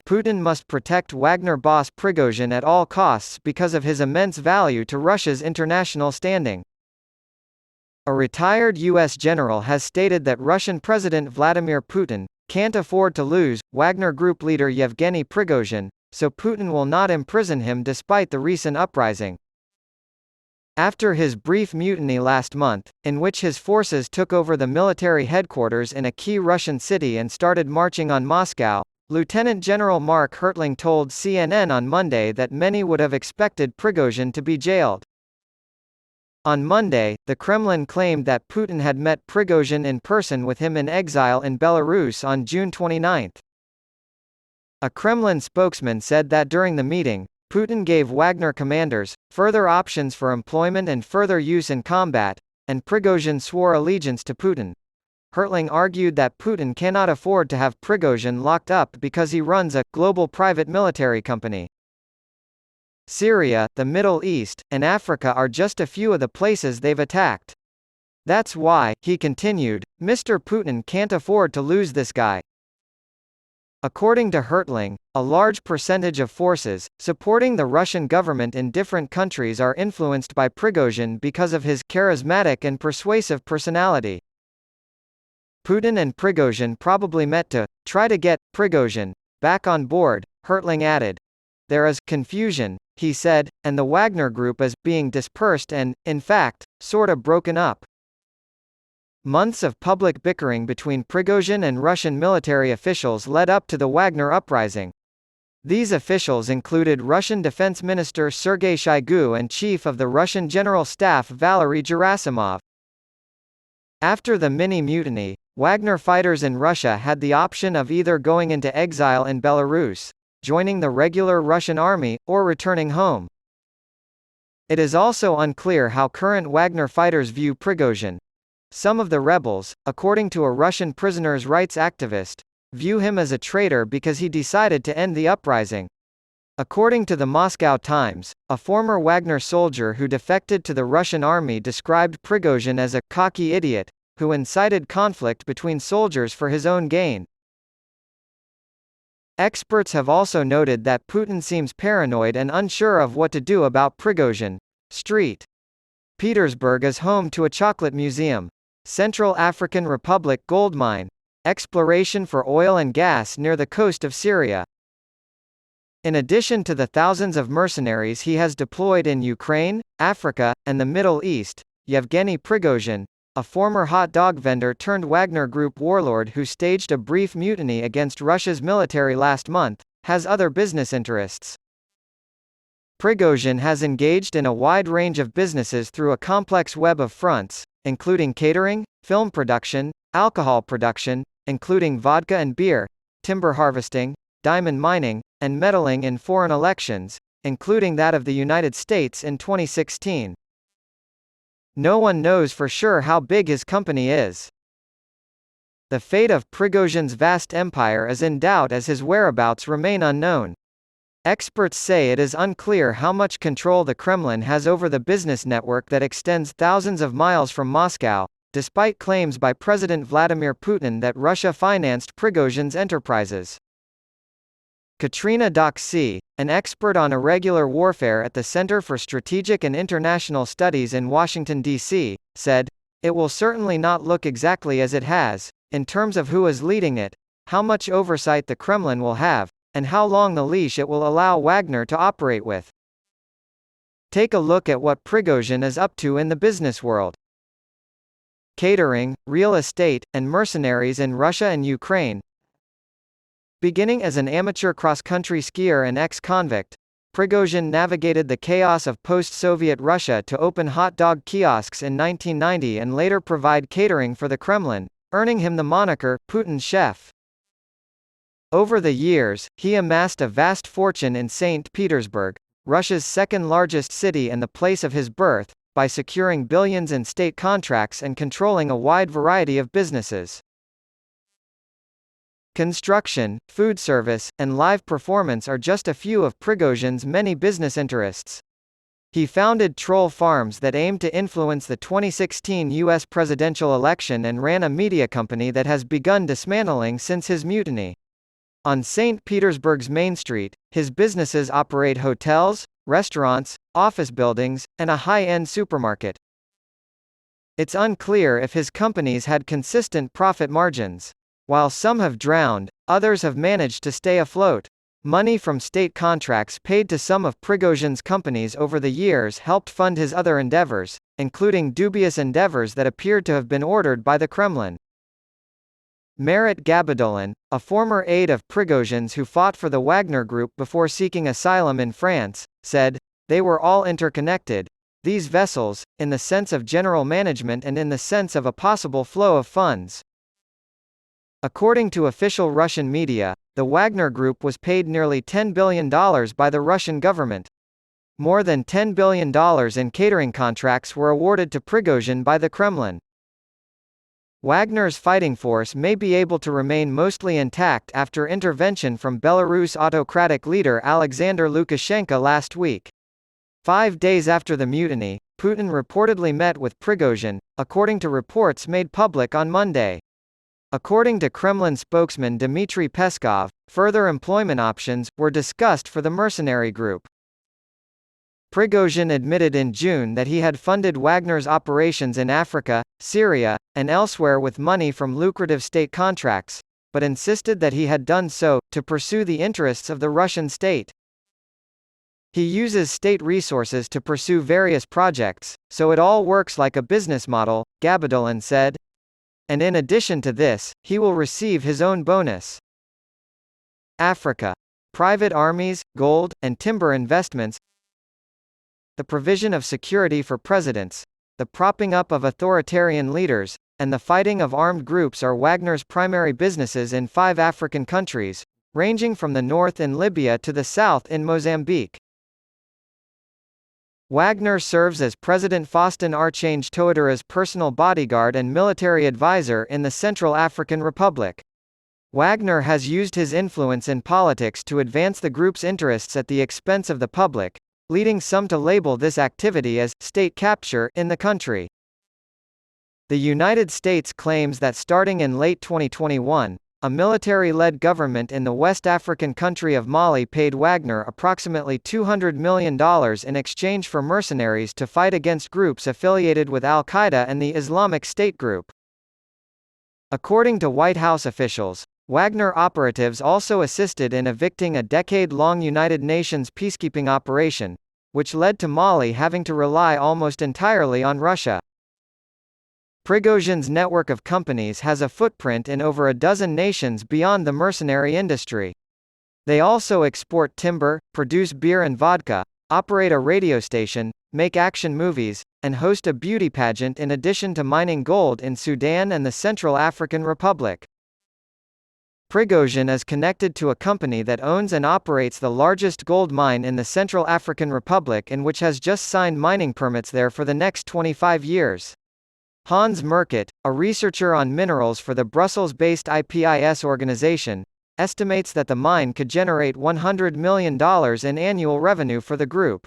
Putin must protect Wagner boss Prigozhin at all costs because of his immense value to Russia's international standing. A retired U.S. general has stated that Russian President Vladimir Putin can't afford to lose Wagner Group leader Yevgeny Prigozhin, so Putin will not imprison him despite the recent uprising. After his brief mutiny last month, in which his forces took over the military headquarters in a key Russian city and started marching on Moscow, Lieutenant General Mark Hertling told CNN on Monday that many would have expected Prigozhin to be jailed. On Monday, the Kremlin claimed that Putin had met Prigozhin in person with him in exile in Belarus on June 29. A Kremlin spokesman said that during the meeting, Putin gave Wagner commanders further options for employment and further use in combat, and Prigozhin swore allegiance to Putin. Hertling argued that Putin cannot afford to have Prigozhin locked up because he runs a global private military company. Syria, the Middle East, and Africa are just a few of the places they've attacked. That's why, he continued, Mr. Putin can't afford to lose this guy. According to Hertling, a large percentage of forces supporting the Russian government in different countries are influenced by Prigozhin because of his charismatic and persuasive personality. Putin and Prigozhin probably met to try to get Prigozhin back on board, Hertling added. There is confusion, he said, and the Wagner Group is being dispersed and, in fact, sort of broken up. Months of public bickering between Prigozhin and Russian military officials led up to the Wagner uprising. These officials included Russian Defense Minister Sergei Shoigu and Chief of the Russian General Staff Valery Gerasimov. After the mini-mutiny, Wagner fighters in Russia had the option of either going into exile in Belarus, joining the regular Russian army, or returning home. It is also unclear how current Wagner fighters view Prigozhin. Some of the rebels, according to a Russian prisoners' rights activist, view him as a traitor because he decided to end the uprising. According to the Moscow Times, a former Wagner soldier who defected to the Russian army described Prigozhin as a cocky idiot, who incited conflict between soldiers for his own gain. Experts have also noted that Putin seems paranoid and unsure of what to do about Prigozhin. St. Petersburg is home to a chocolate museum. Central African Republic gold mine. Exploration for oil and gas near the coast of Syria. In addition to the thousands of mercenaries he has deployed in Ukraine, Africa, and the Middle East, Yevgeny Prigozhin, a former hot dog vendor turned Wagner Group warlord who staged a brief mutiny against Russia's military last month, has other business interests. Prigozhin has engaged in a wide range of businesses through a complex web of fronts, including catering, film production, alcohol production, including vodka and beer, timber harvesting, diamond mining, and meddling in foreign elections, including that of the United States in 2016. No one knows for sure how big his company is. The fate of Prigozhin's vast empire is in doubt as his whereabouts remain unknown. Experts say it is unclear how much control the Kremlin has over the business network that extends thousands of miles from Moscow, despite claims by President Vladimir Putin that Russia financed Prigozhin's enterprises. Katrina Doxy, an expert on irregular warfare at the Center for Strategic and International Studies in Washington, D.C., said, "It will certainly not look exactly as it has, in terms of who is leading it, how much oversight the Kremlin will have, and how long the leash it will allow Wagner to operate with. Take a look at what Prigozhin is up to in the business world. Catering, real estate, and mercenaries in Russia and Ukraine." Beginning as an amateur cross-country skier and ex-convict, Prigozhin navigated the chaos of post-Soviet Russia to open hot dog kiosks in 1990 and later provide catering for the Kremlin, earning him the moniker, Putin's chef. Over the years, he amassed a vast fortune in St. Petersburg, Russia's second-largest city and the place of his birth, by securing billions in state contracts and controlling a wide variety of businesses. Construction, food service, and live performance are just a few of Prigozhin's many business interests. He founded troll farms that aimed to influence the 2016 U.S. presidential election and ran a media company that has begun dismantling since his mutiny. On St. Petersburg's Main Street, his businesses operate hotels, restaurants, office buildings, and a high-end supermarket. It's unclear if his companies had consistent profit margins. While some have drowned, others have managed to stay afloat. Money from state contracts paid to some of Prigozhin's companies over the years helped fund his other endeavors, including dubious endeavors that appeared to have been ordered by the Kremlin. Marat Gabidolin, a former aide of Prigozhin's who fought for the Wagner Group before seeking asylum in France, said, "They were all interconnected. These vessels, in the sense of general management and in the sense of a possible flow of funds." According to official Russian media, the Wagner Group was paid nearly $10 billion by the Russian government. More than $10 billion in catering contracts were awarded to Prigozhin by the Kremlin. Wagner's fighting force may be able to remain mostly intact after intervention from Belarus autocratic leader Alexander Lukashenko last week. 5 days after the mutiny, Putin reportedly met with Prigozhin, according to reports made public on Monday. According to Kremlin spokesman Dmitry Peskov, further employment options were discussed for the mercenary group. Prigozhin admitted in June that he had funded Wagner's operations in Africa, Syria, and elsewhere with money from lucrative state contracts, but insisted that he had done so to pursue the interests of the Russian state. He uses state resources to pursue various projects, so it all works like a business model, Gabidolin said. And in addition to this, he will receive his own bonus. Africa. Private armies, gold, and timber investments. The provision of security for presidents, the propping up of authoritarian leaders, and the fighting of armed groups are Wagner's primary businesses in 5 African countries, ranging from the north in Libya to the south in Mozambique. Wagner serves as President Faustin Archange Touadera's personal bodyguard and military advisor in the Central African Republic. Wagner has used his influence in politics to advance the group's interests at the expense of the public, leading some to label this activity as state capture in the country. The United States claims that starting in late 2021, a military-led government in the West African country of Mali paid Wagner approximately $200 million in exchange for mercenaries to fight against groups affiliated with Al-Qaeda and the Islamic State group. According to White House officials, Wagner operatives also assisted in evicting a decade-long United Nations peacekeeping operation, which led to Mali having to rely almost entirely on Russia. Prigozhin's network of companies has a footprint in over a dozen nations beyond the mercenary industry. They also export timber, produce beer and vodka, operate a radio station, make action movies, and host a beauty pageant in addition to mining gold in Sudan and the Central African Republic. Prigozhin is connected to a company that owns and operates the largest gold mine in the Central African Republic and which has just signed mining permits there for the next 25 years. Hans Merkert, a researcher on minerals for the Brussels-based IPIS organization, estimates that the mine could generate $100 million in annual revenue for the group.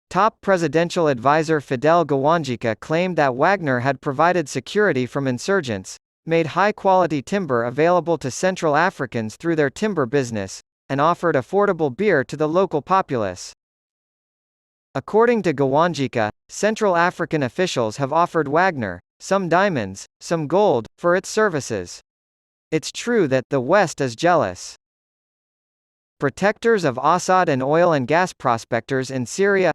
Top presidential advisor Fidel Gawandjika claimed that Wagner had provided security from insurgents, made high-quality timber available to Central Africans through their timber business, and offered affordable beer to the local populace. According to Gawandjika, Central African officials have offered Wagner some diamonds, some gold, for its services. It's true that the West is jealous. Protectors of Assad and oil and gas prospectors in Syria.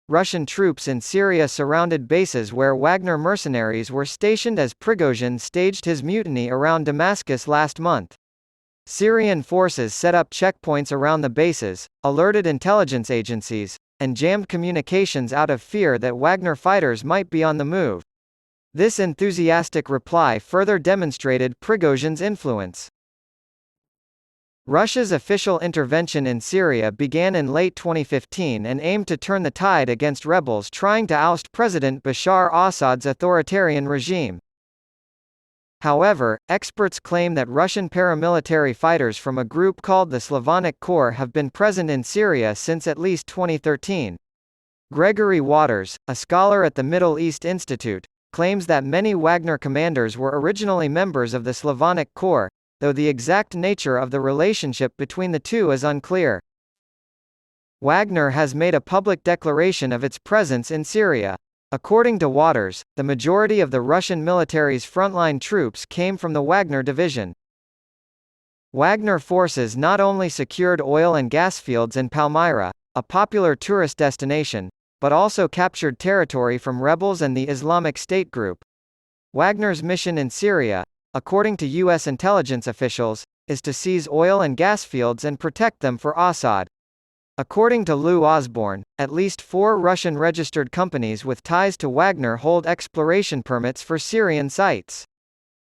Russian troops in Syria surrounded bases where Wagner mercenaries were stationed as Prigozhin staged his mutiny around Damascus last month. Syrian forces set up checkpoints around the bases, alerted intelligence agencies, and jammed communications out of fear that Wagner fighters might be on the move. This enthusiastic reply further demonstrated Prigozhin's influence. Russia's official intervention in Syria began in late 2015 and aimed to turn the tide against rebels trying to oust President Bashar Assad's authoritarian regime. However, experts claim that Russian paramilitary fighters from a group called the Slavonic Corps have been present in Syria since at least 2013. Gregory Waters, a scholar at the Middle East Institute, claims that many Wagner commanders were originally members of the Slavonic Corps, though the exact nature of the relationship between the two is unclear. Wagner has made a public declaration of its presence in Syria. According to Waters, the majority of the Russian military's frontline troops came from the Wagner division. Wagner forces not only secured oil and gas fields in Palmyra, a popular tourist destination, but also captured territory from rebels and the Islamic State group. Wagner's mission in Syria, according to U.S. intelligence officials, is to seize oil and gas fields and protect them for Assad. According to Lou Osborne, at least 4 Russian-registered companies with ties to Wagner hold exploration permits for Syrian sites.